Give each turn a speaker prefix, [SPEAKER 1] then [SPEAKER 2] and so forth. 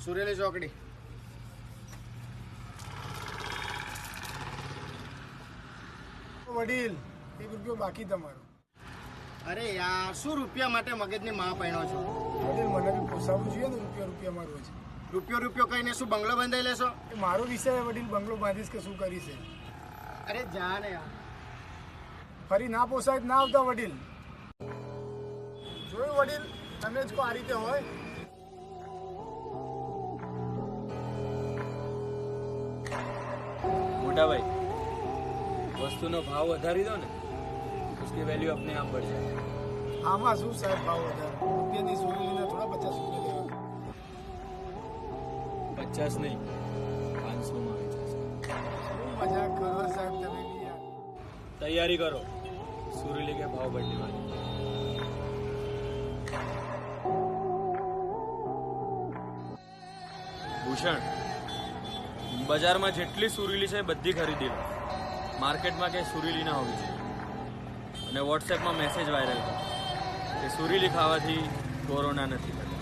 [SPEAKER 1] સુરેલી ચોકડી.
[SPEAKER 2] વડીલ 1 રૂપિયો બાકી તમારો.
[SPEAKER 1] અરે યાર, શું રૂપિયા માટે મગજની માં પહેણો છો?
[SPEAKER 2] વડીલ મને બી પોસાવવું જોઈએ ને, રૂપિયા મારું છે.
[SPEAKER 1] રૂપિયો કહીને શું બંગલો બંધાઈ લેશો?
[SPEAKER 2] એ મારો વિષય છે વડીલ, બંગલો બાંધીશ કે શું કરીશ?
[SPEAKER 1] અરે જા ને યાર.
[SPEAKER 2] ફરી ના પોસાય ના આવતા વડીલ. જોયું વડીલ, તમે જ કહો આ રીતે હોય.
[SPEAKER 3] મોટા ભાઈ, વસ્તુનો ભાવ વધારી દો ને, उसकी वैल्यू अपने आप बढ़ जाए.
[SPEAKER 2] આમાં શું સાહેબ ભાવ વધારે? રૂપિયાની સુરેલીના થોડા 50 રૂપિયા દેવા.
[SPEAKER 3] 50 નહીં, 500 માં વેચાશે.
[SPEAKER 2] શું મજાક કરો સાહેબ તમે બી યાર.
[SPEAKER 3] तैयारी करो, सुरीली के भाव बढ़ने वाले. ભૂષણ, બજારમાં જેટલી સુરીલી છે બધી ખરીદી લો. માર્કેટમાં કે સુરીલી ના હોવી જોઈએ. અને વોટ્સએપમાં મેસેજ વાયરલ કરો કે સુરીલી ખાવાથી કોરોના નથી થતો.